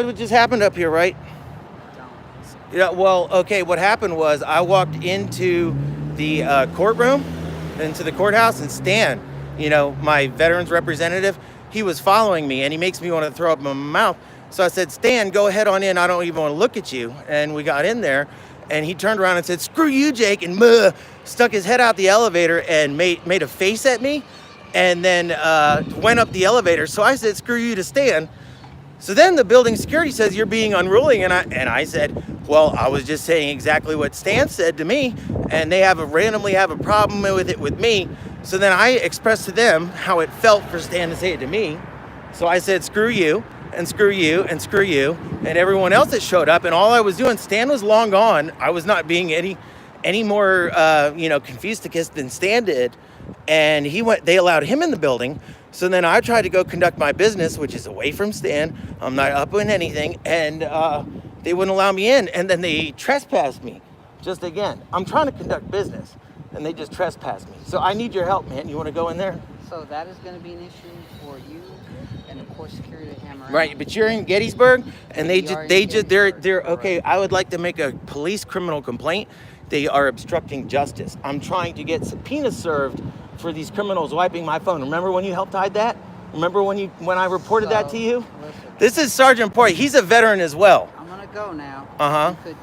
what just happened up here, right? Yeah, well, okay, what happened was I walked into the courtroom, into the courthouse, and Stan, my veterans representative, he was following me, and he makes me want to throw up my mouth. So I said, Stan, go ahead on in. I don't even want to look at you. And we got in there, and he turned around and said, screw you, Jake, and stuck his head out the elevator and made a face at me, and then went up the elevator. So I said, screw you to Stan. So then the building security says, you're being unruly. And I said, well, I was just saying exactly what Stan said to me, and they randomly have a problem with it with me. So then I expressed to them how it felt for Stan to say it to me. So I said, screw you, and screw you, and screw you, and everyone else that showed up. And all I was doing, Stan was long gone. I was not being any more confused than Stan did. And they allowed him in the building. So then I tried to go conduct my business, which is away from Stan. I'm not up in anything. And they wouldn't allow me in. And then they trespassed me. Just again, I'm trying to conduct business, and they just trespassed me. So I need your help, man. You want to go in there? So that is going to be an issue for you and of course security to hammer out. Right, but you're in Gettysburg, and they're okay. I would like to make a police criminal complaint. They are obstructing justice. I'm trying to get subpoenas served for these criminals wiping my phone. Remember when you helped hide that? Remember when I reported that to you? Listen, This is Sergeant Porty. He's a veteran as well. I'm going to go now. Uh-huh. You could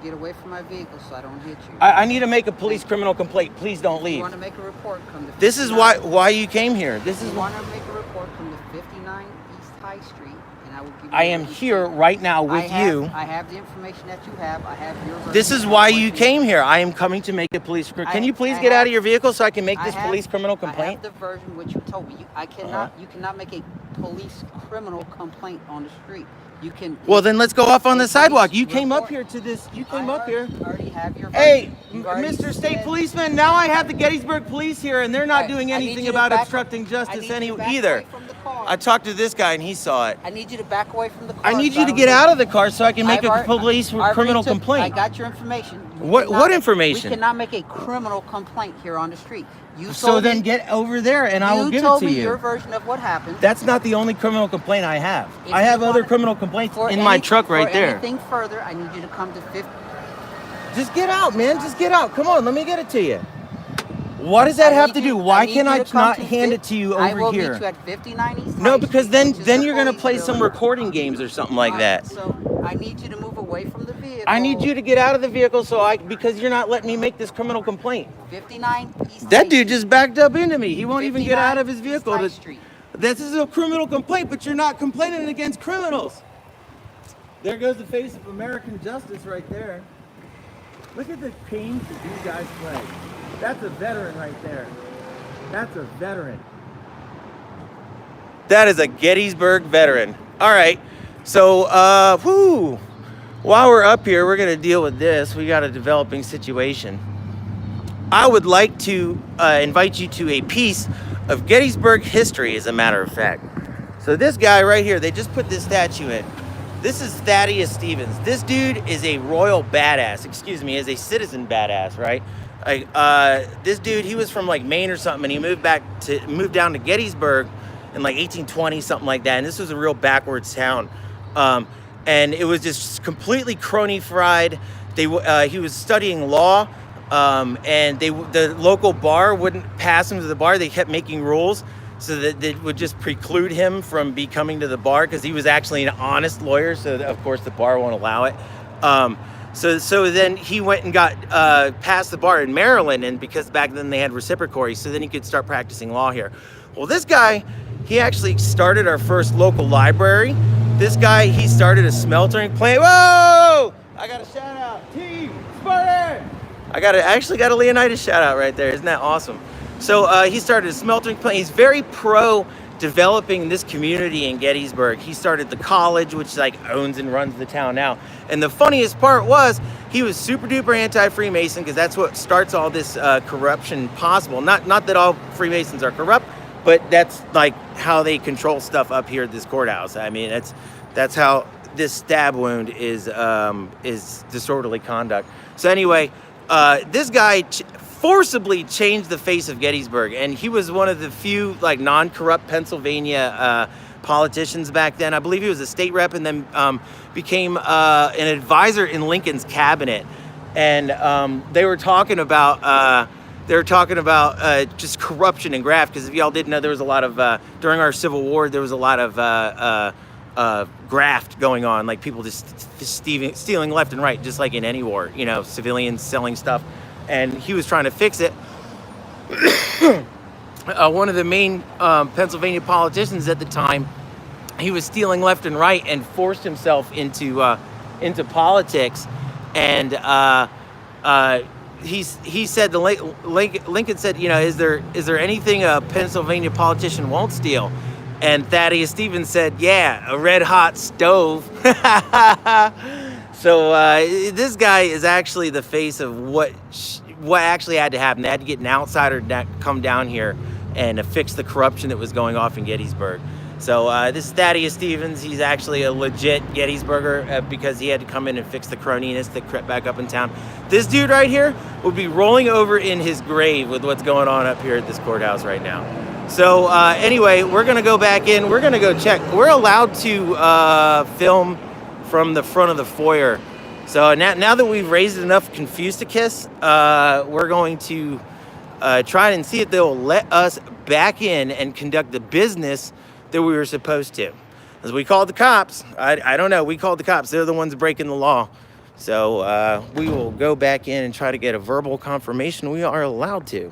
get away from my vehicle so I don't hit you. I need to make a police criminal complaint. Please don't You leave. want to make a report, come to This is 59 why you came here. This You is want to make a report, come to 59 East High Street, and I will give you I am here right now with you. I have the information that you have. I have your version. This is of why what you came here. I am coming to make a police. Can you please get out of your vehicle so I can make this police criminal complaint? I have the version which you told me. You cannot make a police criminal complaint on the street. You can. Well, then let's go off on the a sidewalk. police You came up report. here to this. You I came up here. already have your Hey, version. You've already Mr. State said- Policeman, now I have the Gettysburg Police here, and they're not Right, doing I need anything you to about back- obstructing I justice need you to back either. away from the car. I talked to this guy, and he saw it. I need you to back away from the car. I need so you to don't get hit out you. of the car so I can make I've a already- police I already criminal took- complaint. I got your information. What information? We cannot make a criminal complaint here on the street. You So told then me- get over there, and I will give it told to me you. your version of what happened. That's not the only criminal complaint I have. If I you have other want- criminal complaints For in my any- truck right for there. anything further, I need you to come to 50. Just get out, man. Just get out. Come on, let me get it to you. What does that have to do? Why can I not hand it to you I over will here? meet you at 59 East No, High because Street, which is then the you're gonna police play some building. recording games or something like that. So I need you to move away from the vehicle. I need you to get out of the vehicle because you're not letting me make this criminal complaint. 59 East That High dude Street. just backed up into me. He won't even get 59 out of his East vehicle. High Street. This is a criminal complaint, but you're not complaining against criminals. There goes the face of American justice right there. Look at the pain that these guys play. That's a veteran right there. That's a veteran. That is a Gettysburg veteran. All right. So, while we're up here, we're going to deal with this. We got a developing situation. I would like to invite you to a piece of Gettysburg history, as a matter of fact. So this guy right here, they just put this statue in. This is Thaddeus Stevens. This dude is a royal badass. Excuse me, is a citizen badass, right? This dude, he was from like Maine or something, and he moved down to Gettysburg in like 1820, something like that. And this was a real backwards town, and it was just completely crony fried. He was studying law, and the local bar wouldn't pass him to the bar. They kept making rules so that it would just preclude him from becoming to the bar because he was actually an honest lawyer. So of course the bar won't allow it. So then he went and got past the bar in Maryland, and because back then they had reciprocatory, so then he could start practicing law here. Well, this guy, he actually started our first local library. This guy, he started a smeltering plant. Whoa! I got a shout out, Team Spartan! I actually got a Leonidas shout out right there. Isn't that awesome? So he started a smeltering plant. He's very pro developing this community in Gettysburg. He started the college, which like owns and runs the town now. And the funniest part was he was super duper anti-Freemason because that's what starts all this corruption possible. Not that all Freemasons are corrupt, but that's like how they control stuff up here at this courthouse. I mean, that's how this stab wound is disorderly conduct. So anyway, this guy forcibly changed the face of Gettysburg, and he was one of the few like non-corrupt Pennsylvania politicians back then. I believe he was a state rep and then became an advisor in Lincoln's cabinet. And they were talking about just corruption and graft. Because if y'all didn't know, there was a lot of during our Civil War, there was a lot of graft going on, like people just stealing left and right, just like in any war, you know, civilians selling stuff. And he was trying to fix it. One of the main Pennsylvania politicians at the time, he was stealing left and right and forced himself into politics. And he said, Lincoln said, you know, is there anything a Pennsylvania politician won't steal? And Thaddeus Stevens said, yeah, a red hot stove. So this guy is actually the face of what actually had to happen. They had to get an outsider to come down here and fix the corruption that was going off in Gettysburg. So this is Thaddeus Stevens. He's actually a legit Gettysburger because he had to come in and fix the croniness that crept back up in town. This dude right here would be rolling over in his grave with what's going on up here at this courthouse right now. So anyway, we're going to go back in. We're going to go check. We're allowed to film from the front of the foyer. So now that we've raised enough Confucius, we're going to try and see if they'll let us back in and conduct the business that we were supposed to. As we called the cops. I don't know. We called the cops. They're the ones breaking the law. So we will go back in and try to get a verbal confirmation we are allowed to.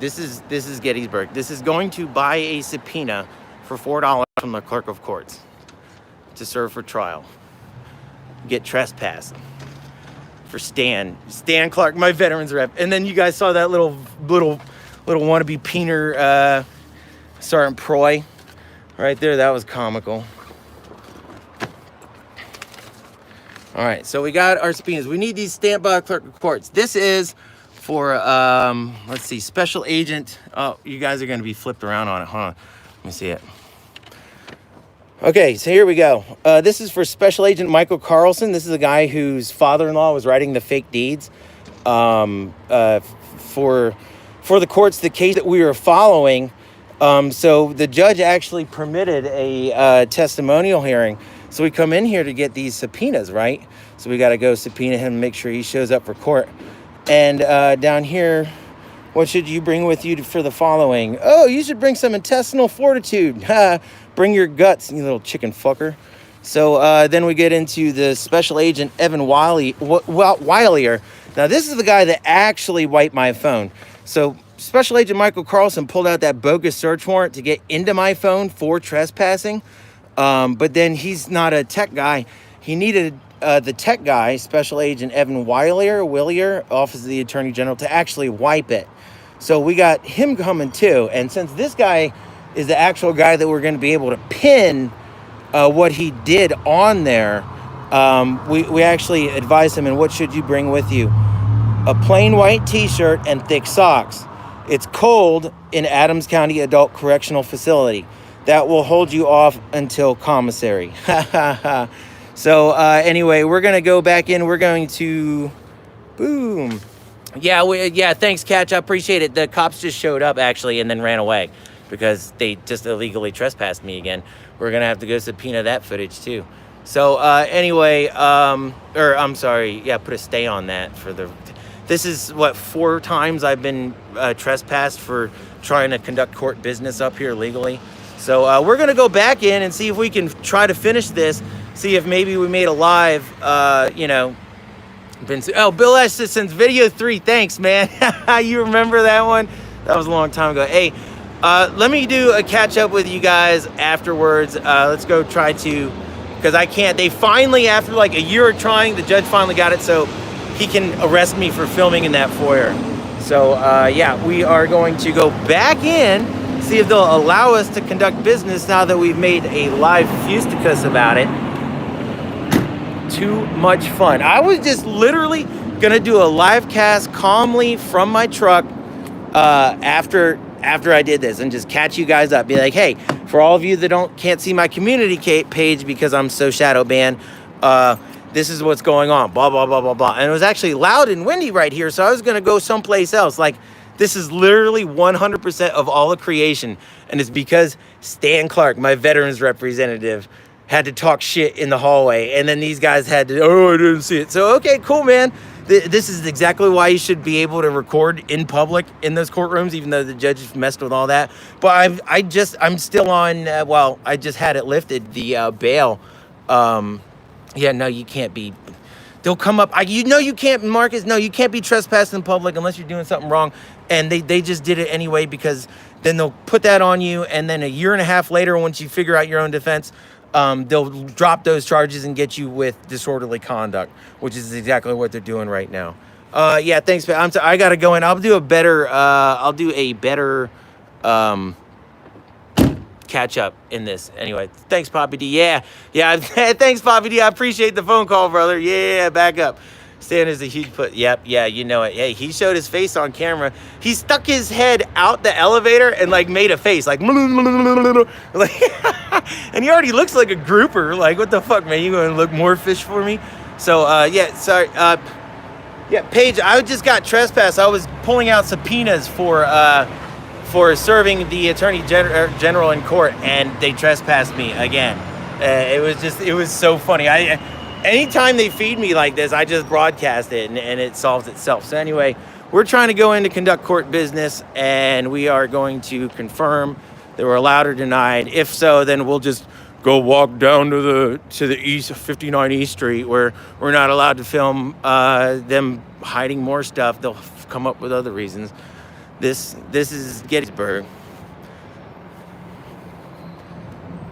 This is Gettysburg. This is going to buy a subpoena for $4 from the clerk of courts to serve for trial. Get trespassed for Stan Clark, my veterans rep. And then you guys saw that little wannabe peener Sergeant Proy right there. That was comical. All right, so we got our subpoenas. We need these stamped by the clerk of courts. This is for, let's see, Special Agent. Oh, you guys are going to be flipped around on it. Hold on. Let me see it. Okay, so here we go. This is for Special Agent Michael Carlson. This is the guy whose father-in-law was writing the fake deeds for the courts, the case that we were following. So the judge actually permitted a testimonial hearing. So we come in here to get these subpoenas, right? So we got to go subpoena him and make sure he shows up for court. And down here, what should you bring with you for the following? Oh, you should bring some intestinal fortitude. Bring your guts, you little chicken fucker. So then we get into the Special Agent Evan Willier. Now, this is the guy that actually wiped my phone. So Special Agent Michael Carlson pulled out that bogus search warrant to get into my phone for trespassing. But then he's not a tech guy. He needed the tech guy, Special Agent Evan Willier, Office of the Attorney General, to actually wipe it. So we got him coming too. And since this guy is the actual guy that we're going to be able to pin what he did on there, we actually advised him, and what should you bring with you? A plain white t-shirt and thick socks. It's cold in Adams County Adult Correctional Facility. That will hold you off until commissary. So anyway, we're going to go back in. We're going to... Boom. Yeah, thanks, Catch. I appreciate it. The cops just showed up, actually, and then ran away because they just illegally trespassed me again. We're going to have to go subpoena that footage, too. So anyway, I'm sorry. Yeah, put a stay on that for the... This is, 4 times I've been trespassed for trying to conduct court business up here legally. So we're going to go back in and see if we can try to finish this. See if maybe we made a live, Bill S. since video 3. Thanks, man. You remember that one? That was a long time ago. Hey, let me do a catch up with you guys afterwards. Let's go try to, because I can't. They finally, after like a year of trying, the judge finally got it so he can arrest me for filming in that foyer. So yeah, we are going to go back in, see if they'll allow us to conduct business now that we've made a live Fusticus about it. Too much fun. I was just literally gonna do a live cast calmly from my truck after I did this and just catch you guys up. Be like, hey, for all of you that can't see my community page because I'm so shadow banned, this is what's going on. Blah blah blah blah blah. And it was actually loud and windy right here, so I was gonna go someplace else. Like This is literally 100% of all the creation. And it's because Stan Clark, my veterans representative, had to talk shit in the hallway. And then these guys had to, oh, I didn't see it. So, okay, cool, man. This is exactly why you should be able to record in public in those courtrooms, even though the judge messed with all that. But I'm still on, I just had it lifted, the bail. Yeah, no, you can't be. They'll come up. You can't, Marcus. No, you can't be trespassing in public unless you're doing something wrong. And they just did it anyway, because then they'll put that on you. And then a year and a half later, once you figure out your own defense, they'll drop those charges and get you with disorderly conduct, which is exactly what they're doing right now. Yeah, thanks, man. I gotta go in. I'll do a better. Catch up in this anyway. Thanks, Poppy D. Yeah, thanks, Poppy D. I appreciate the phone call, brother. Yeah, back up. Stan is a huge put. Yep, yeah, you know it. Hey, he showed his face on camera. He stuck his head out the elevator and like made a face like, like and he already looks like a grouper. Like, what the fuck, man? You gonna look more fish for me? So yeah, sorry. Yeah, Paige, I just got trespassed. I was pulling out subpoenas for serving the attorney general in court, and they trespassed me again. It was so funny. Anytime they feed me like this, I just broadcast it, and it solves itself. So anyway, we're trying to go in to conduct court business, and we are going to confirm that we're allowed or denied. If so, then we'll just go walk down to the east, 59 East Street, where we're not allowed to film them hiding more stuff. They'll come up with other reasons. This is Gettysburg.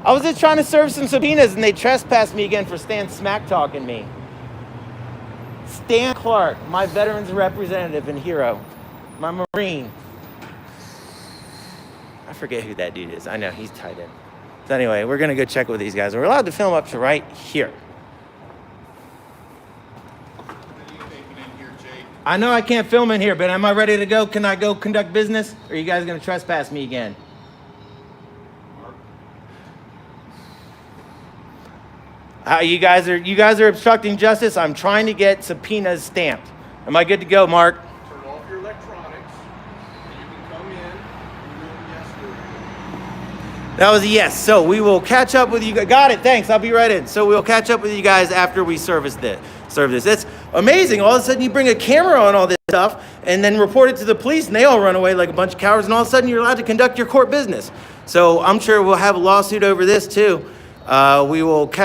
I was just trying to serve some subpoenas, and they trespassed me again for smack talking me. Stan Clark, my veterans representative and hero, my Marine. I forget who that dude is. I know, he's tied in. So anyway, we're gonna go check with these guys. We're allowed to film up to right here. I know I can't film in here, but am I ready to go? Can I go conduct business? Or are you guys gonna trespass me again? You guys are obstructing justice. I'm trying to get subpoenas stamped. Am I good to go, Mark? Turn off your electronics. You can come in. That was a yes. So we will catch up with you. Got it. Thanks. I'll be right in. So we'll catch up with you guys after we serve this. It's amazing. All of a sudden you bring a camera on all this stuff and then report it to the police, and they all run away like a bunch of cowards, and all of a sudden you're allowed to conduct your court business. So I'm sure we'll have a lawsuit over this too. We will catch